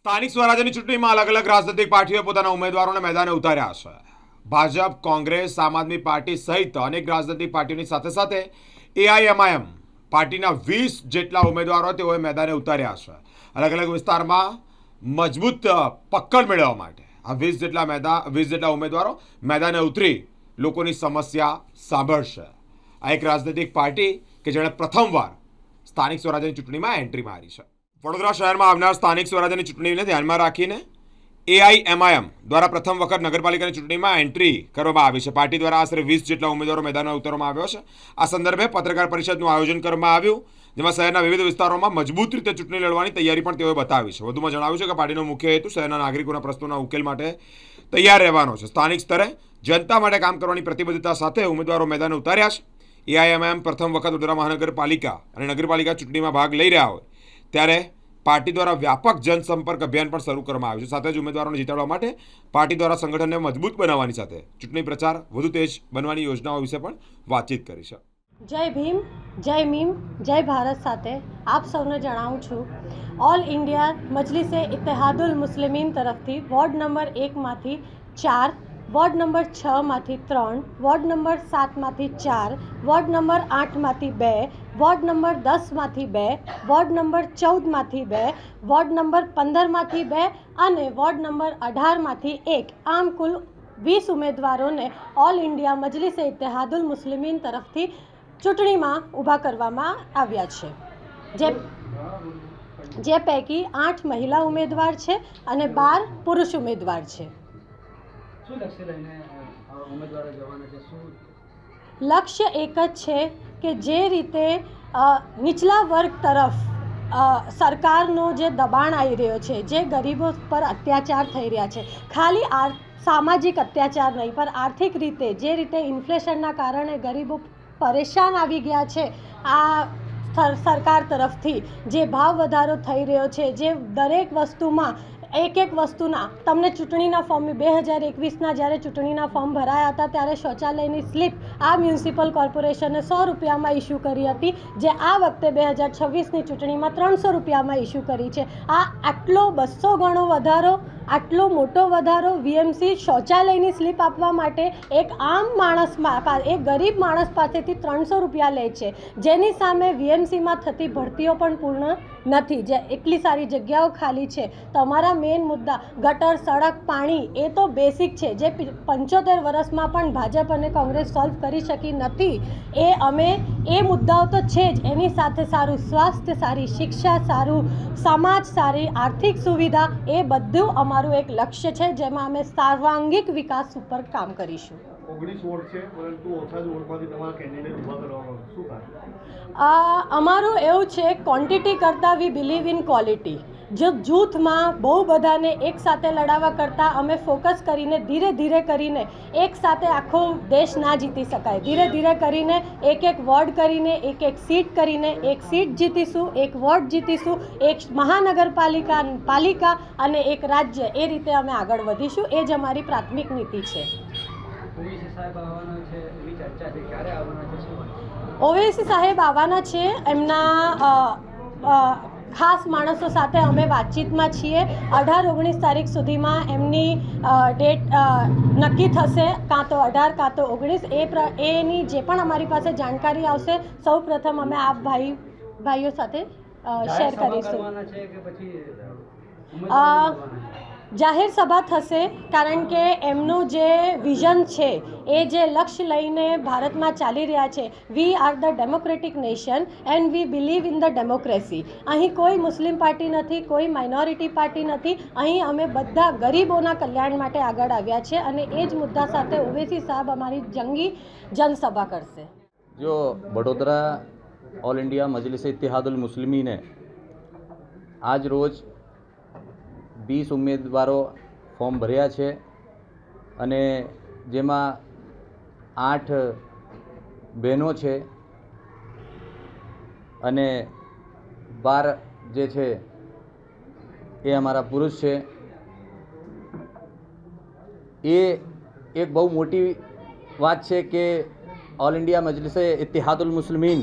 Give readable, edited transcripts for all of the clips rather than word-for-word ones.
સ્થાનિક સ્વરાજ્યની ચૂંટણીમાં અલગ અલગ રાજનૈતિક પાર્ટીઓએ પોતાના ઉમેદવારોને મેદાને ઉતાર્યા છે. ભાજપ, કોંગ્રેસ, આમ આદમી પાર્ટી સહિત અનેક રાજનૈતિક પાર્ટીઓની સાથે સાથે એઆઈએમઆઈએમ પાર્ટીના 20 જેટલા ઉમેદવારો તેઓએ મેદાને ઉતાર્યા છે. અલગ અલગ વિસ્તારમાં મજબૂત પકડ મેળવવા માટે આ 20 જેટલા ઉમેદવારો મેદાને ઉતરી લોકોની સમસ્યા સાંભળશે. આ એક રાજનૈતિક પાર્ટી કે જેણે પ્રથમવાર સ્થાનિક સ્વરાજ્યની ચૂંટણીમાં એન્ટ્રી મારી છે. વડોદરા શહેરમાં આવનાર સ્થાનિક સ્વરાજ્યની ચૂંટણીને ધ્યાનમાં રાખીને એઆઈએમઆઈએમ દ્વારા પ્રથમ વખત નગરપાલિકાની ચૂંટણીમાં એન્ટ્રી કરવામાં આવી છે. પાર્ટી દ્વારા આશરે 20 જેટલા ઉમેદવારો મેદાનમાં ઉતારવામાં આવ્યો છે. આ સંદર્ભે પત્રકાર પરિષદનું આયોજન કરવામાં આવ્યું, જેમાં શહેરના વિવિધ વિસ્તારોમાં મજબૂત રીતે ચૂંટણી લડવાની તૈયારી પણ તેઓએ બતાવી છે. વધુમાં જણાવ્યું છે કે પાર્ટીનો મુખ્ય હેતુ શહેરના નાગરિકોના પ્રશ્નોના ઉકેલ માટે તૈયાર રહેવાનો છે. સ્થાનિક સ્તરે જનતા માટે કામ કરવાની પ્રતિબદ્ધતા સાથે ઉમેદવારો મેદાને ઉતાર્યા છે. એઆઈએમઆઈએમ પ્રથમ વખત વડોદરા મહાનગરપાલિકા અને નગરપાલિકા ચૂંટણીમાં ભાગ લઈ રહ્યા હોય ત્યારે પાર્ટી દ્વારા વ્યાપક જનસંપર્ક અભિયાન પણ શરૂ કરવામાં આવ્યું છે. સાથે જ ઉમેદવારોને જીતાડવા માટે પાર્ટી દ્વારા સંગઠનને મજબૂત બનાવવાની સાથે ચૂંટણી પ્રચાર વધુ તેજ બનવાની યોજનાઓ વિશે પણ વાતચીત કરી છે. જય ભીમ, જય મીમ, જય ભારત સાથે આપ સૌને જણાવું છું, ઓલ ઇન્ડિયા મજલિસે ઇત્તેહાદુલ મુસ્લિમીન તરફથી વોર્ડ નંબર 1માંથી 4, વોર્ડ નંબર 6માંથી 3, વોર્ડ નંબર 7માંથી 4, વોર્ડ નંબર 8માંથી 2, વોર્ડ નંબર 10માંથી 2, વોર્ડ નંબર 14માંથી 2, વોર્ડ નંબર 15માંથી 2 અને વોર્ડ નંબર 18માંથી 1, આમ કુલ 20 ઉમેદવારોને ઓલ ઇન્ડિયા મજલિસે ઇત્તેહાદુલ મુસ્લિમીન તરફથી ચૂંટણીમાં ઊભા કરવામાં આવ્યા છે, જે પૈકી 8 મહિલા ઉમેદવાર છે અને 12 પુરુષ ઉમેદવાર છે. લક્ષ્ય એક જ છે કે જે રીતે નીચલા વર્ગ તરફ સરકારનો જે દબાણ આવી રહ્યો છે, જે ગરીબો પર અત્યાચાર થઈ રહ્યા છે, ખાલી સામાજિક અત્યાચાર નહીં પણ આર્થિક રીતે જે રીતે ઇન્ફ્લેશનના કારણે ગરીબો પરેશાન આવી ગયા છે, આ સરકાર તરફથી જે ભાવ વધારો થઈ રહ્યો છે, જે દરેક વસ્તુમાં એક વસ્તુના તમને ચૂંટણીના ફોર્મ 2021ના જ્યારે ચૂંટણીના ફોર્મ ભરાયા હતા ત્યારે શૌચાલયની સ્લીપ આ મ્યુનિસિપલ કોર્પોરેશને 100 રૂપિયામાં ઇસ્યુ કરી હતી, જે આ વખતે 2026ની ચૂંટણીમાં 300 રૂપિયામાં ઇસ્યુ કરી છે. આ આટલો 200 ગણો વધારો, આટલો મોટો વધારો વીએમસી શૌચાલયની સ્લીપ આપવા માટે એક આમ માણસ, એક ગરીબ માણસ પાસેથી 300 રૂપિયા લે છે, જેની સામે વીએમસીમાં થતી ભરતીઓ પણ પૂર્ણ નથી, જે એટલી સારી જગ્યાઓ ખાલી છે. તમારા મેઇન મુદ્દા ગટર, સડક, પાણી એ તો બેસિક છે, જે 75 વર્ષમાં પણ ભાજપ અને કોંગ્રેસ સોલ્વ કરી શકી નથી. એ મુદ્દાઓ તો છે જ, એની સાથે સારું સ્વાસ્થ્ય, સારી શિક્ષા, સારું સમાજ, સારી આર્થિક સુવિધા, એ બધું અમારું એક લક્ષ્ય છે, જેમાં અમે સર્વાંગીક વિકાસ ઉપર કામ કરીશું. 19 વોટ છે પરંતુ ઓછા જ વોટમાંથી તમારા કેન્ડિડેટ ઊભા કરવામાં આવે, શું કારણ? અમારું એવું છે, ક્વોન્ટિટી કરતાં વી બિલીવ ઇન ક્વોલિટી. જો જૂથમાં બહુ બધાને એક સાથે લડાવવા કરતાં અમે ફોકસ કરીને ધીરે ધીરે કરીને એક સાથે આખો દેશ ના જીતી શકાય. ધીરે ધીરે કરીને એક વોર્ડ કરીને એક સીટ કરીને, એક સીટ જીતીશું, એક વોર્ડ જીતીશું, એક મહાનગરપાલિકા અને એક રાજ્ય, એ રીતે અમે આગળ વધીશું. એ જ અમારી પ્રાથમિક નીતિ છે. ઓવેસી સાહેબ આવવાના છે, એમના ખાસ માણસો સાથે અમે વાતચીતમાં છીએ. 18-19 તારીખ સુધીમાં એમની ડેટ નક્કી થશે, કાં તો 18 કાં તો 19. એની જે પણ અમારી પાસે જાણકારી આવશે સૌ પ્રથમ અમે આપ ભાઈઓ સાથે શેર કરીશું. જાહેર સભા થશે, કારણ કે એમનું જે વિઝન છે, એ જે લક્ષ્ય લઈને ભારતમાં ચાલી રહ્યા છે, we are the democratic nation and we believe in the democracy. અહીં કોઈ મુસ્લિમ પાર્ટી નથી, કોઈ માઇનોરિટી પાર્ટી નથી. અહીં અમે બધા ગરીબોના કલ્યાણ માટે આગળ આવ્યા છે અને એ જ મુદ્દા સાથે ઓવેસી સાહેબ અમારી જંગી જનસભા કરશે. जो वडोदरा ऑल इंडिया मजलिस इत्तेहादुल मुस्लिमीन ने आज रोज 20 ઉમેદવારો ફોર્મ ભર્યા છે અને જેમાં 8 બહેનો છે અને 12 જે છે એ અમારા પુરુષ છે. એ એક બહુ મોટી વાત છે કે ઓલ ઇન્ડિયા મજલિસે ઇત્તેહાદુલ મુસ્લિમીન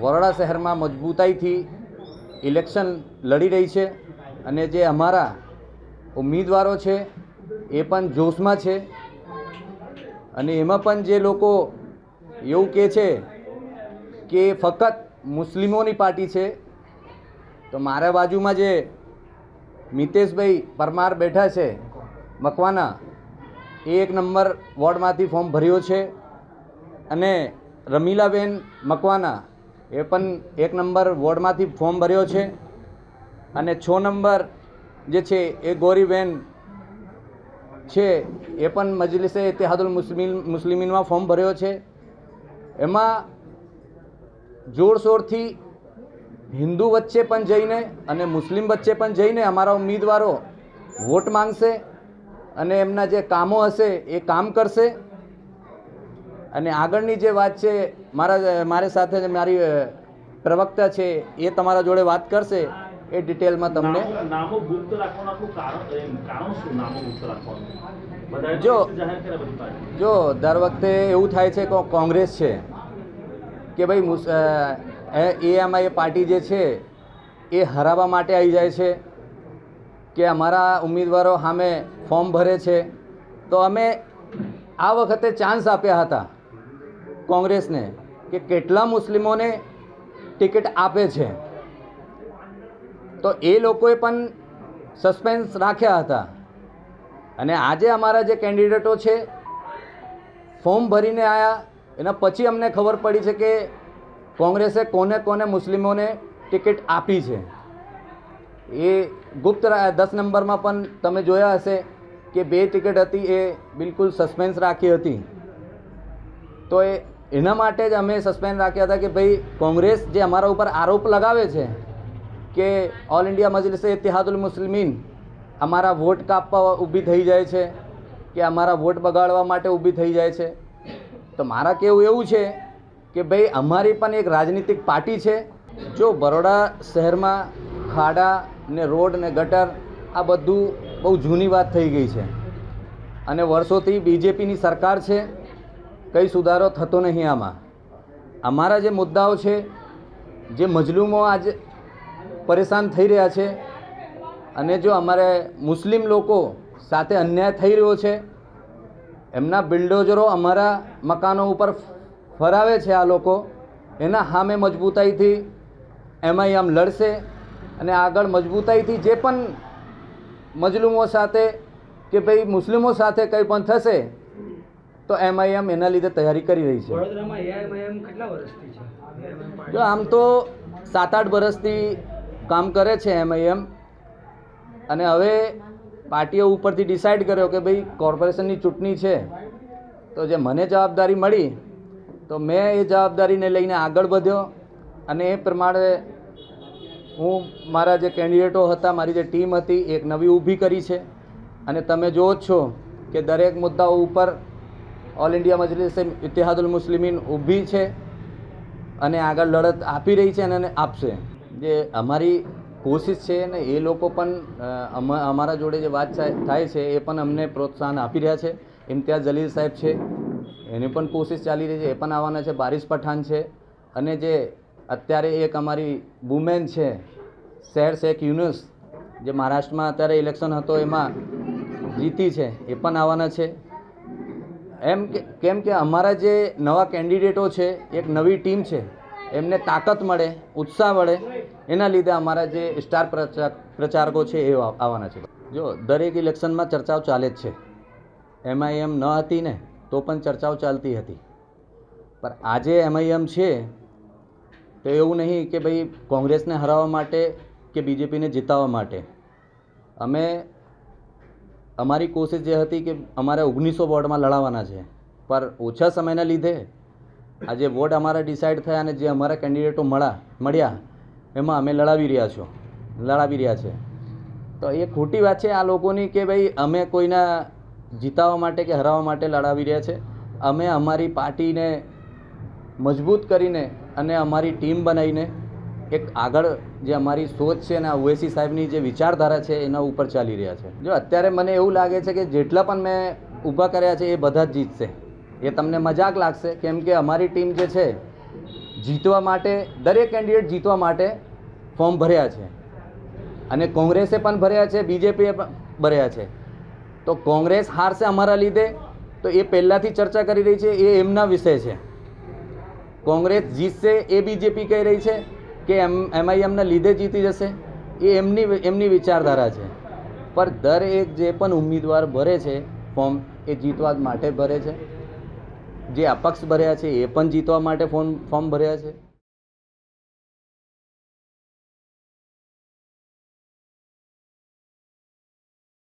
વડોદરા શહેરમાં મજબૂતાઈથી ઇલેક્શન લડી રહી છે અને જે અમારા ઉમેદવારો છે એ પણ જોશમાં છે. અને એમાં પણ જે લોકો એવું કહે છે કે ફક્ત મુસ્લિમોની પાર્ટી છે, તો મારા બાજુમાં જે મિતેશભાઈ પરમાર બેઠા છે મકવાના, એ 1 નંબર વોર્ડમાંથી ફોર્મ ભર્યો છે. અને રમીલાબેન મકવાના એ પણ 1 નંબર વોર્ડમાંથી ફોર્મ ભર્યો છે. અને 6 નંબર જે છે એ ગોરીબેન છે, એ પણ મજલિસે ઇત્તેહાદુલ મુસ્લિમીનમાં ફોર્મ ભર્યો છે. એમાં જોરશોરથી હિન્દુ વચ્ચે પણ જઈને અને મુસ્લિમ વચ્ચે પણ જઈને અમારા ઉમેદવારો વોટ માંગશે અને એમના જે કામો હશે એ કામ કરશે. અને આગળની જે વાત છે મારી સાથે મારી પ્રવક્તા છે એ તમારા જોડે વાત કરશે, એ ડિટેલમાં તમને. નામો ગુપ્ત રાખવાનું આટલું કારણ શું? નામો ગુપ્ત રાખવાનું બધાએ જો જાહેર કર્યા બધી પાર્ટી. જો દર વખતે એવું થાય છે કે કોંગ્રેસ છે કે ભાઈ એએમઆઈ પાર્ટી જે છે એ હરાવવા માટે આવી જાય છે કે અમારા ઉમેદવારો સામે ફોર્મ ભરે છે. તો અમે આ વખતે ચાન્સ આપ્યા હતા કોંગ્રેસને કે કેટલા મુસ્લિમોને ટિકિટ આપે છે, તો એ લોકોએ પણ સસ્પેન્સ રાખ્યા હતા. અને આજે અમારા જે કેન્ડિડેટો છે ફોર્મ ભરીને આવ્યા, એના પછી અમને ખબર પડી છે કે કોંગ્રેસે કોને કોને મુસ્લિમોને ટિકિટ આપી છે. એ ગુપ્ત 10 નંબરમાં પણ તમે જોયા હશે કે 2 ટિકિટ હતી એ બિલકુલ સસ્પેન્સ રાખી હતી. તો એના માટે જ અમે સસ્પેન્સ રાખ્યા હતા કે ભાઈ કોંગ્રેસ જે અમારા ઉપર આરોપ લગાવે છે કે ઓલ ઇન્ડિયા મજલિસે ઇત્તેહાદુલ મુસ્લિમીન અમારા વોટ કાપવા ઊભી થઈ જાય છે કે અમારા વોટ બગાડવા માટે ઊભી થઈ જાય છે. તો મારા કહેવું એવું છે કે ભાઈ અમારી પણ એક રાજનીતિક પાર્ટી છે. જો બરોડા શહેરમાં ખાડા ને રોડ ને ગટર આ બધું બહુ જૂની વાત થઈ ગઈ છે અને વર્ષોથી બીજેપીની સરકાર છે, કંઈ સુધારો થતો નહીં આમાં. અમારા જે મુદ્દાઓ છે, જે મજલૂમો આજે પરેશાન થઈ રહ્યા છે અને જો અમારે મુસ્લિમ લોકો સાથે અન્યાય થઈ રહ્યો છે, એમના બિલ્ડોઝરો અમારા મકાનો ઉપર ફરાવે છે આ લોકો, એના સામે મજબૂતાઈથી એમઆઈએમ લડશે. અને આગળ મજબૂતાઈથી જે પણ મજલૂમો સાથે કે ભાઈ મુસ્લિમો સાથે કંઈ પણ થશે તો એમઆઈએમ એના લીધે તૈયારી કરી રહી છે. વડોદરામાં એઆઈએમઆઈએમ કેટલા વર્ષથી છે? જો આમ તો 7-8 વર્ષથી કામ કરે છે એમઆઈએમ. અને હવે પાર્ટીઓ ઉપરથી ડિસાઇડ કર્યો કે ભાઈ કોર્પોરેશનની ચૂંટણી છે, તો જે મને જવાબદારી મળી તો મેં એ જવાબદારીને લઈને આગળ વધ્યો. અને એ પ્રમાણે હું મારા જે કેન્ડિડેટો હતા, મારી જે ટીમ હતી, એક નવી ઊભી કરી છે. અને તમે જુઓ જ છો કે દરેક મુદ્દાઓ ઉપર ઓલ ઇન્ડિયા મજલિસે ઇત્તેહાદુલ મુસ્લિમીન ઊભી છે અને આગળ લડત આપી રહી છે અને આપશે. જે અમારી કોશિશ છે ને એ લોકો પણ અમારા જોડે જે વાત થાય છે એ પણ અમને પ્રોત્સાહન આપી રહ્યા છે. ઇમ્તિયાઝ જલીલ સાહેબ છે, એની પણ કોશિશ ચાલી રહી છે, એ પણ આવવાના છે. બારિશ પઠાણ છે અને જે અત્યારે એક અમારી વુમેન છે શહેર શેખ યુનુસ, જે મહારાષ્ટ્રમાં અત્યારે ઇલેક્શન હતો એમાં જીતી છે, એ પણ આવવાના છે. કેમ કે અમારા જે નવા કેન્ડિડેટો છે, એક નવી ટીમ છે, એમને તાકાત મળે, ઉત્સાહ મળે, એના લીધે અમારા જે સ્ટાર પ્રચારકો છે એ આવવાના છે. જો દરેક ઇલેક્શનમાં ચર્ચાઓ ચાલે જ છે. એમઆઈએમ ન હતી ને તો પણ ચર્ચાઓ ચાલતી હતી, પણ આજે એમઆઈએમ છે તો એવું નહીં કે ભાઈ કોંગ્રેસને હરાવવા માટે કે બીજેપીને જીતાવવા માટે. અમારી કોશિશ જે હતી કે અમારે 1900 વોર્ડમાં લડાવવાના છે, પર ઓછા સમયના લીધે આજે વોર્ડ અમારા ડિસાઇડ થયા અને જે અમારા કેન્ડિડેટો મળ્યા એમાં અમે લડાવી રહ્યા છે. તો એ ખોટી વાત છે આ લોકોની કે ભાઈ અમે કોઈના જીતાવવા માટે કે હરાવવા માટે લડાવી રહ્યા છે. અમે અમારી પાર્ટીને મજબૂત કરીને અને અમારી ટીમ બનાવીને એક આગળ જે અમારી સોચ છે અને ઓવેસી સાહેબની જે વિચારધારા છે એના ઉપર ચાલી રહ્યા છે. જો અત્યારે મને એવું લાગે છે કે જેટલા પણ મેં ઊભા કર્યા છે એ બધા જ જીતશે. એ તમને મજાક લાગશે, કેમ કે અમારી ટીમ જે છે જીતવા માટે, દરેક કેન્ડિડેટ જીતવા માટે ફોર્મ ભર્યા છે. અને કોંગ્રેસે પણ ભર્યા છે, બીજેપીએ પણ ભર્યા છે. તો કોંગ્રેસ હારશે અમારા લીધે તો એ પહેલાંથી ચર્ચા કરી રહી છે, એ એમના વિષય છે. કોંગ્રેસ જીતશે એ બીજેપી કહી રહી છે કે MIMના લીધે જીતી જશે, એ એમની વિચારધારા છે. પર દરેક જે પણ ઉમેદવાર ભરે છે ફોર્મ એ જીતવા માટે ભરે છે. જે અપક્ષ ભર્યા છે એ પણ જીતવા માટે ફોર્મ ભર્યા છે.